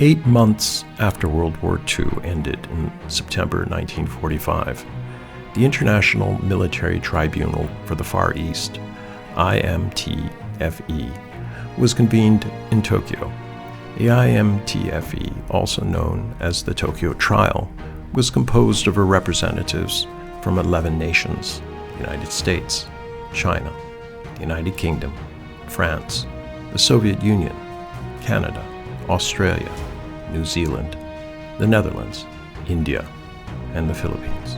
8 months after World War II ended in September 1945, the International Military Tribunal for the Far East, IMTFE, was convened in Tokyo. The IMTFE, also known as the Tokyo Trial, was composed of representatives from 11 nations: the United States, China, the United Kingdom, France, the Soviet Union, Canada, Australia, New Zealand, the Netherlands, India, and the Philippines.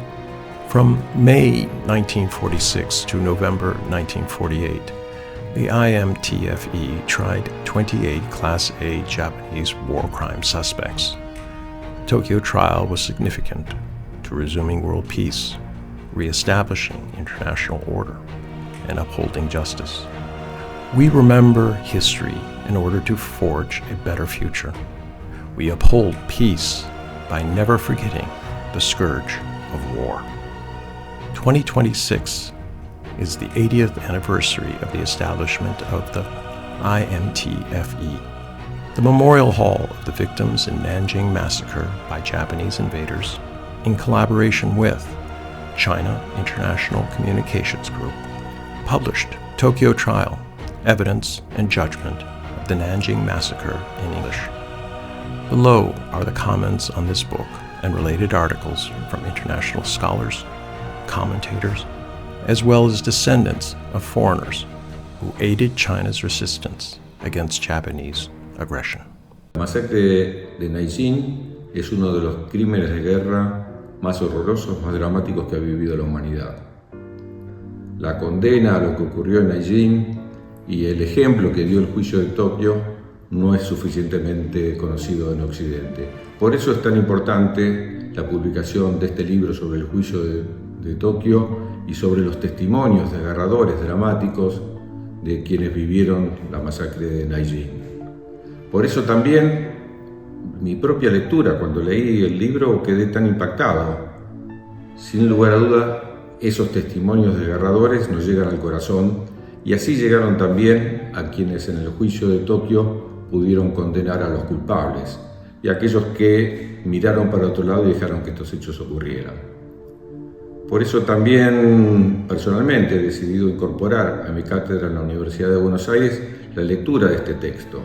From May 1946 to November 1948, the IMTFE tried 28 Class A Japanese war crime suspects. The Tokyo trial was significant to resuming world peace, reestablishing international order, and upholding justice. We remember history in order to forge a better future. We uphold peace by never forgetting the scourge of war. 2026 is the 80th anniversary of the establishment of the IMTFE. The Memorial Hall of the Victims in Nanjing Massacre by Japanese Invaders, in collaboration with China International Communications Group, published Tokyo Trial, Evidence and Judgment of the Nanjing Massacre in English. Below are the comments on this book and related articles from international scholars, commentators, as well as descendants of foreigners who aided China's resistance against Japanese aggression. La masacre de Nanjing es uno de los crímenes de guerra más horrorosos, más dramáticos que ha vivido la humanidad. La condena a lo que ocurrió en Nanjing y el ejemplo que dio el juicio de Tokio no es suficientemente conocido en Occidente. Por eso es tan importante la publicación de este libro sobre el juicio de Tokio y sobre los testimonios desgarradores, dramáticos, de quienes vivieron la masacre de Nanjing. Por eso también mi propia lectura, cuando leí el libro, quedé tan impactado. Sin lugar a duda, esos testimonios desgarradores nos llegan al corazón y así llegaron también a quienes en el juicio de Tokio pudieron condenar a los culpables y a aquellos que miraron para otro lado y dejaron que estos hechos ocurrieran. Por eso también personalmente he decidido incorporar a mi cátedra en la Universidad de Buenos Aires la lectura de este texto.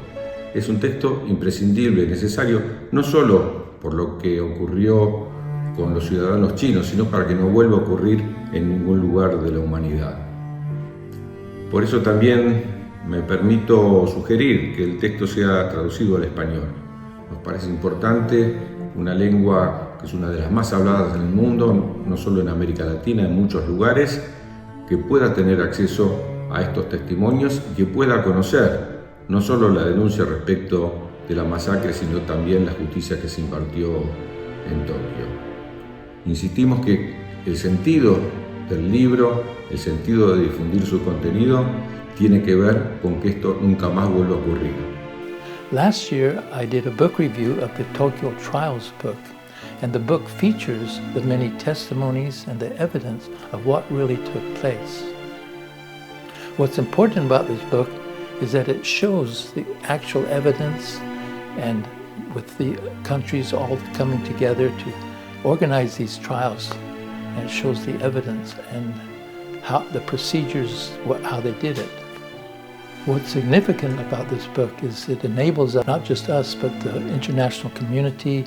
Es un texto imprescindible, necesario, no solo por lo que ocurrió con los ciudadanos chinos, sino para que no vuelva a ocurrir en ningún lugar de la humanidad. Por eso también me permito sugerir que el texto sea traducido al español. Nos parece importante, una lengua que es una de las más habladas en el mundo, no solo en América Latina, en muchos lugares, que pueda tener acceso a estos testimonios y que pueda conocer no solo la denuncia respecto de la masacre, sino también la justicia que se impartió en Tokio. Insistimos que el sentido del libro, el sentido de difundir su contenido, tiene que ver con que esto nunca más vuelva a ocurrir. Last year, I did a book review of the Tokyo Trials book, and the book features the many testimonies and the evidence of what really took place. What's important about this book is that it shows the actual evidence, and with the countries all coming together to organize these trials, and it shows the evidence and how the procedures, how they did it. What's significant about this book is it enables not just us, but the international community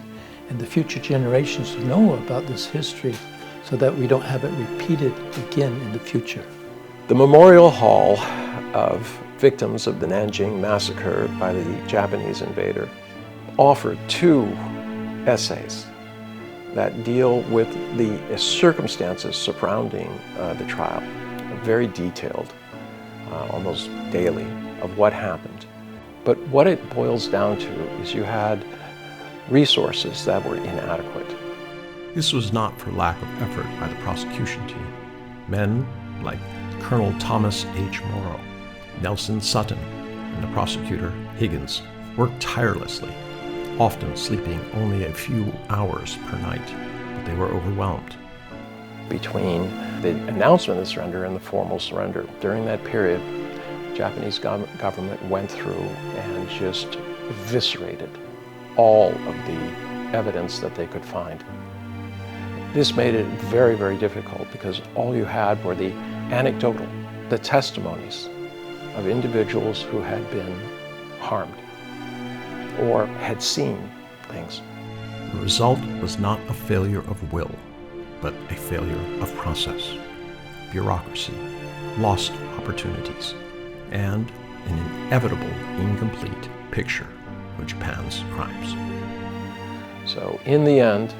and the future generations to know about this history so that we don't have it repeated again in the future. The Memorial Hall of Victims of the Nanjing Massacre by the Japanese invader offered 2 essays that deal with the circumstances surrounding the trial, very detailed, almost daily, of what happened. But what it boils down to is you had resources that were inadequate. This was not for lack of effort by the prosecution team. Men like Colonel Thomas H. Morrow, Nelson Sutton, and the prosecutor Higgins worked tirelessly, often sleeping only a few hours per night, but they were overwhelmed. Between the announcement of the surrender and the formal surrender, during that period, the Japanese government went through and just eviscerated all of the evidence that they could find. This made it very, very difficult because all you had were the anecdotal, the testimonies of individuals who had been harmed or had seen things. The result was not a failure of will, but a failure of process, bureaucracy, lost opportunities, and an inevitable incomplete picture of Japan's crimes. So in the end,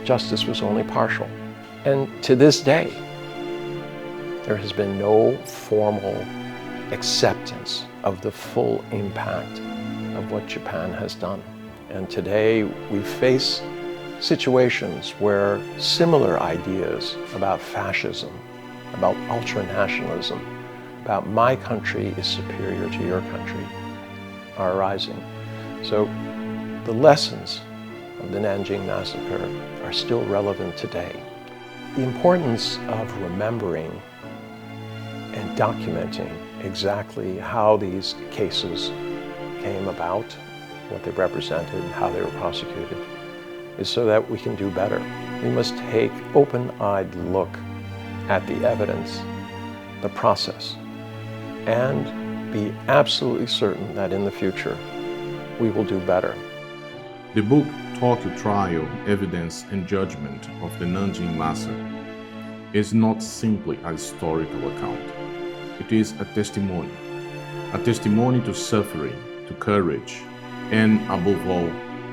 justice was only partial. And to this day, there has been no formal acceptance of the full impact of what Japan has done. And today we face situations where similar ideas about fascism, about ultranationalism, about my country is superior to your country are arising. So the lessons of the Nanjing massacre are still relevant today. The importance of remembering and documenting exactly how these cases came about, what they represented, and how they were prosecuted, is so that we can do better. We must take open-eyed look at the evidence, the process, and be absolutely certain that in the future we will do better. The book Tokyo Trial, Evidence and Judgment of the Nanjing Massacre is not simply a historical account. It is a testimony to suffering, to courage, and above all,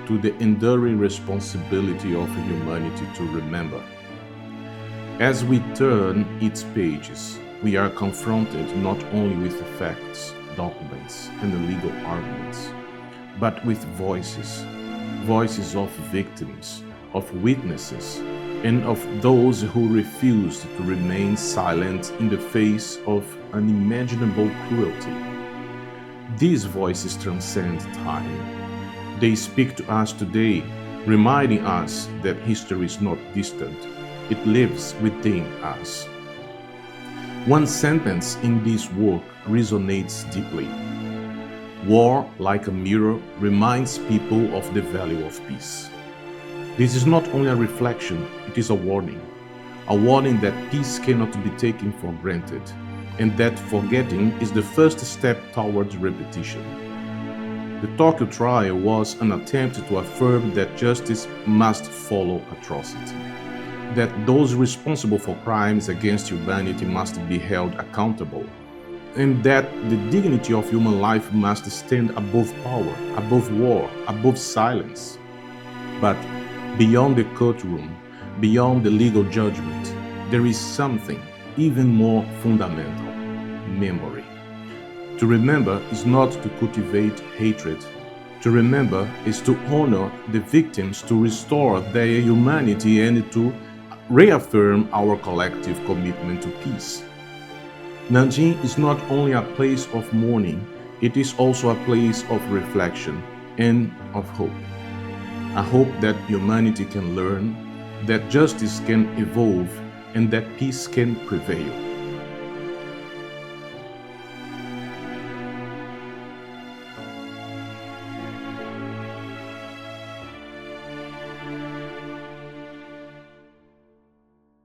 to the enduring responsibility of humanity to remember. As we turn its pages, we are confronted not only with the facts, documents, and the legal arguments, but with voices of victims, of witnesses, and of those who refused to remain silent in the face of unimaginable cruelty. These voices transcend time. They speak to us today, reminding us that history is not distant. It lives within us. One sentence in this work resonates deeply. War, like a mirror, reminds people of the value of peace. This is not only a reflection, it is a warning that peace cannot be taken for granted, and that forgetting is the first step towards repetition. The Tokyo trial was an attempt to affirm that justice must follow atrocity, that those responsible for crimes against humanity must be held accountable, and that the dignity of human life must stand above power, above war, above silence. But beyond the courtroom, beyond the legal judgment, there is something even more fundamental: memory. To remember is not to cultivate hatred. To remember is to honor the victims, to restore their humanity, and to reaffirm our collective commitment to peace. Nanjing is not only a place of mourning, it is also a place of reflection and of hope. A hope that humanity can learn, that justice can evolve, and that peace can prevail.